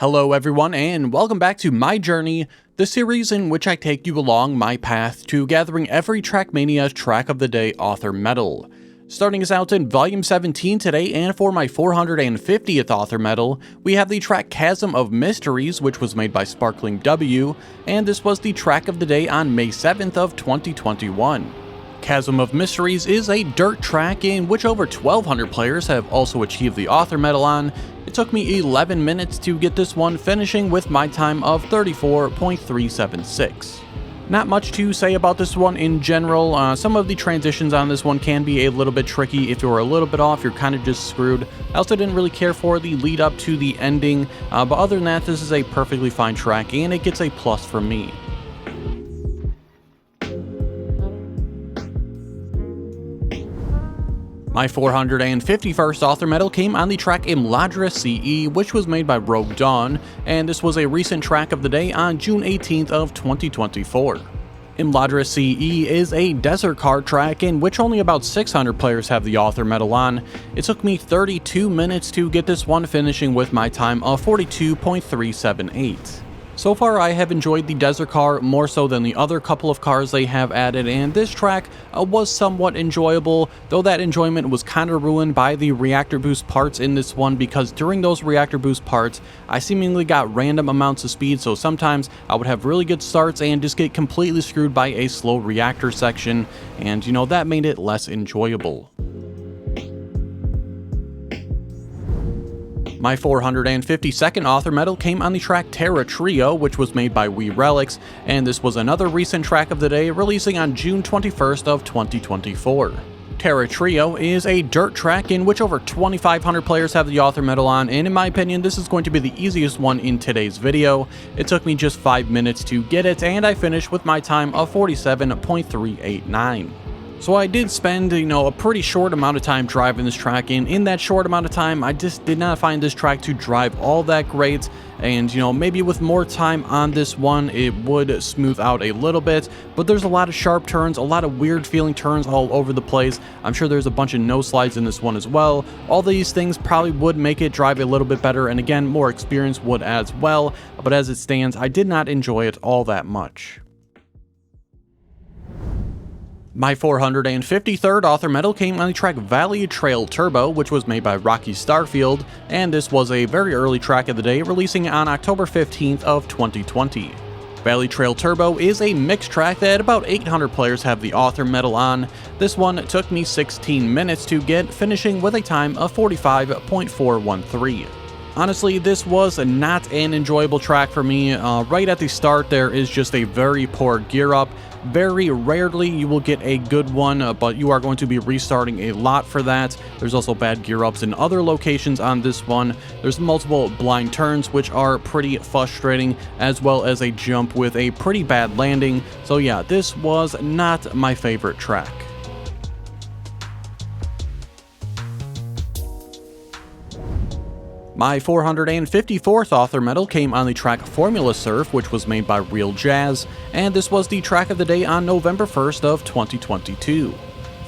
Hello everyone, and welcome back to My Journey, the series in which I take you along my path to gathering every Trackmania Track of the Day author medal. Starting us out in Volume 17 today, and for my 450th author medal, we have the track Chasm of Mysteries, which was made by Sparkling W, and this was the track of the day on May 7th of 2021. Chasm of Mysteries is a dirt track in which over 1,200 players have also achieved the author medal on. It took me 11 minutes to get this one, finishing with my time of 34.376. Not much to say about this one in general. Some of the transitions on this one can be a little bit tricky. If you're a little bit off, you're kind of just screwed. I also didn't really care for the lead up to the ending, but other than that, this is a perfectly fine track, and it gets a plus from me. My 451st author medal came on the track Imladris CE, which was made by Rogue Dawn, and this was a recent track of the day on June 18th of 2024. Imladris CE is a desert card track in which only about 600 players have the author medal on. It took me 32 minutes to get this one, finishing with my time of 42.378. So far, I have enjoyed the desert car more so than the other couple of cars they have added, and this track was somewhat enjoyable, though that enjoyment was kind of ruined by the reactor boost parts in this one, because during those reactor boost parts, I seemingly got random amounts of speed, so sometimes I would have really good starts and just get completely screwed by a slow reactor section, and that made it less enjoyable. My 452nd author medal came on the track TerraTrio, which was made by We Relics, and this was another recent track of the day, releasing on June 21st of 2024. TerraTrio is a dirt track in which over 2,500 players have the author medal on, and in my opinion, this is going to be the easiest one in today's video. It took me just 5 minutes to get it, and I finished with my time of 47.389. So I did spend, a pretty short amount of time driving this track, and in that short amount of time, I just did not find this track to drive all that great, and, maybe with more time on this one, it would smooth out a little bit, but there's a lot of sharp turns, a lot of weird feeling turns all over the place. I'm sure there's a bunch of no slides in this one as well. All these things probably would make it drive a little bit better, and again, more experience would as well, but as it stands, I did not enjoy it all that much. My 453rd author medal came on the track Valley Trail Turbo, which was made by Rocky Starfield, and this was a very early track of the day, releasing on October 15th of 2020. Valley Trail Turbo is a mixed track that about 800 players have the author medal on. This one took me 16 minutes to get, finishing with a time of 45.413. Honestly, this was not an enjoyable track for me. Right at the start, there is just a very poor gear up. Very rarely you will get a good one, but you are going to be restarting a lot for that. There's also bad gear ups in other locations on this one. There's multiple blind turns, which are pretty frustrating, as well as a jump with a pretty bad landing. So yeah, this was not my favorite track. My 454th author medal came on the track Formula Surf, which was made by Real Jazz, and this was the track of the day on November 1st of 2022.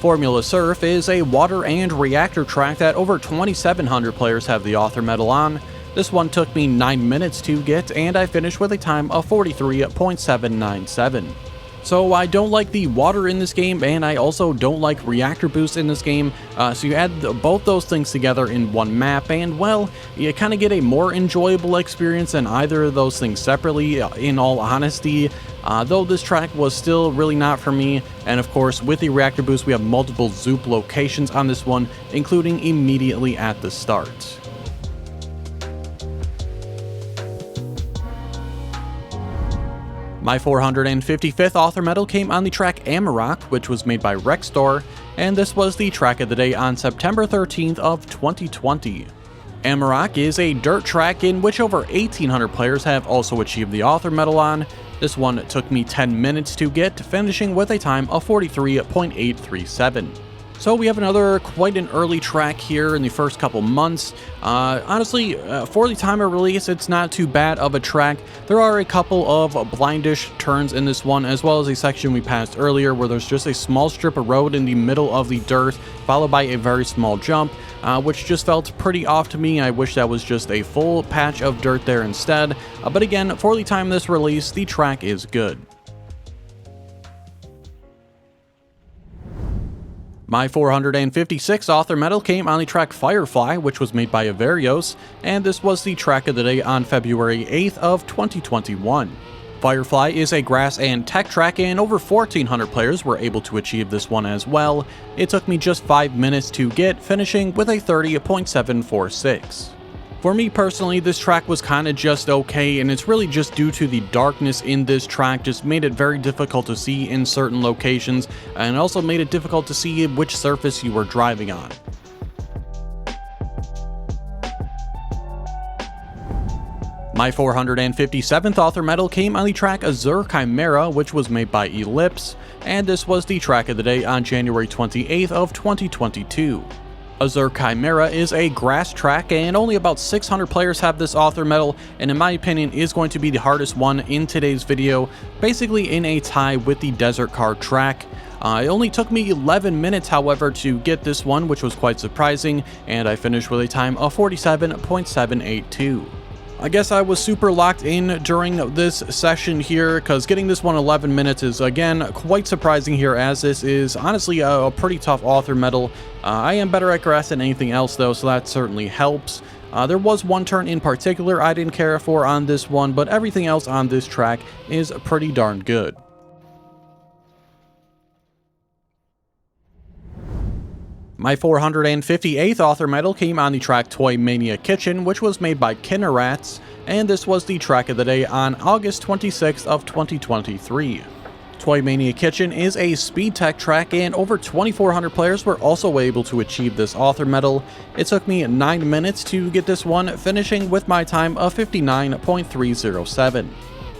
Formula Surf is a water and reactor track that over 2,700 players have the author medal on. This one took me 9 minutes to get, and I finished with a time of 43.797. So I don't like the water in this game, and I also don't like reactor boosts in this game, so you add both those things together in one map, and well, you kind of get a more enjoyable experience than either of those things separately, in all honesty, though this track was still really not for me. And of course, with the reactor boost, we have multiple Zoop locations on this one, including immediately at the start. My 455th author medal came on the track Amarok, which was made by Rexstor, and this was the track of the day on September 13th of 2020. Amarok is a dirt track in which over 1,800 players have also achieved the author medal on. This one took me 10 minutes to get, finishing with a time of 43.837. So we have another quite an early track here in the first couple months. Honestly, for the time of release, it's not too bad of a track. There are a couple of blindish turns in this one, as well as a section we passed earlier where there's just a small strip of road in the middle of the dirt, followed by a very small jump. which just felt pretty off to me. I wish that was just a full patch of dirt there instead, but again, for the time of this release, the track is good. My 456th author medal came on the track Firefly, which was made by Avarios, and this was the track of the day on February 8th of 2021. Firefly is a grass and tech track, and over 1,400 players were able to achieve this one as well. It took me just 5 minutes to get, finishing with a 30.746. For me personally, this track was kinda just okay, and it's really just due to the darkness in this track just made it very difficult to see in certain locations, and also made it difficult to see which surface you were driving on. My 457th author medal came on the track Azur Chimera, which was made by Ellipse, and this was the track of the day on January 28th of 2022. Azur Chimera is a grass track, and only about 600 players have this author medal, and in my opinion is going to be the hardest one in today's video, basically in a tie with the desert card track. It only took me 11 minutes, however, to get this one, which was quite surprising, and I finished with a time of 47.782. I guess I was super locked in during this session here, because getting this one 11 minutes is, again, quite surprising here, as this is honestly a pretty tough author medal. I am better at grass than anything else, though, so that certainly helps. There was one turn in particular I didn't care for on this one, but everything else on this track is pretty darn good. My 458th author medal came on the track Toymania Kitchen, which was made by Kinnerats, and this was the track of the day on August 26th of 2023. Toymania Kitchen is a speed tech track, and over 2,400 players were also able to achieve this author medal. It took me 9 minutes to get this one, finishing with my time of 59.307.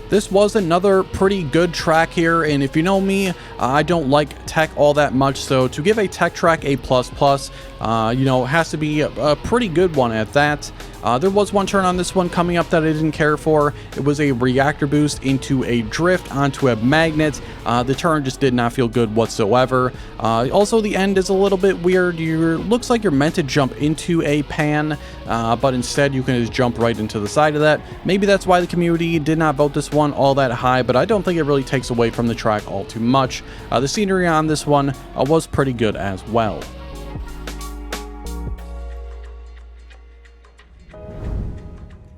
This was another pretty good track here, and if you know me, I don't like tech all that much, so to give a tech track a plus, has to be a pretty good one at that. There was one turn on this one coming up that I didn't care for. It was a reactor boost into a drift onto a magnet. The turn just did not feel good whatsoever. Also, the end is a little bit weird. Looks like you're meant to jump into a pan, but instead you can just jump right into the side of that. Maybe that's why the community did not vote this one all that high, but I don't think it really takes away from the track all too much. The scenery on this one was pretty good as well.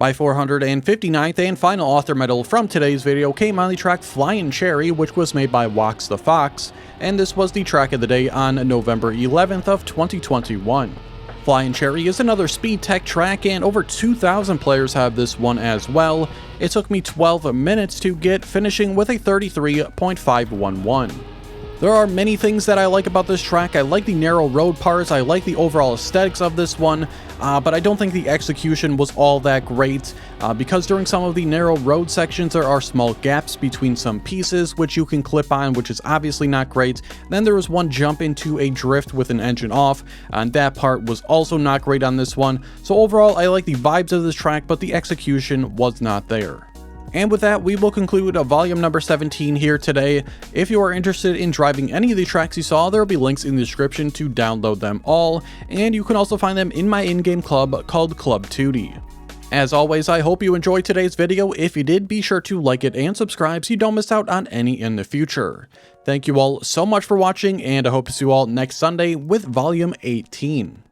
My 459th and final author medal from today's video came on the track Flyin Cherry, which was made by Wax the Fox, and this was the track of the day on November 11th of 2021. Flyin Cherry is another speed tech track, and over 2,000 players have this one as well. It took me 12 minutes to get, finishing with a 33.511. There are many things that I like about this track. I like the narrow road parts, I like the overall aesthetics of this one, but I don't think the execution was all that great, because during some of the narrow road sections there are small gaps between some pieces which you can clip on, which is obviously not great. Then there was one jump into a drift with an engine off, and that part was also not great on this one. So overall, I like the vibes of this track, but the execution was not there. And with that, we will conclude volume number 17 here today. If you are interested in driving any of the tracks you saw, there will be links in the description to download them all, and you can also find them in my in-game club called Club Teuty. As always, I hope you enjoyed today's video. If you did, be sure to like it and subscribe so you don't miss out on any in the future. Thank you all so much for watching, and I hope to see you all next Sunday with volume 18.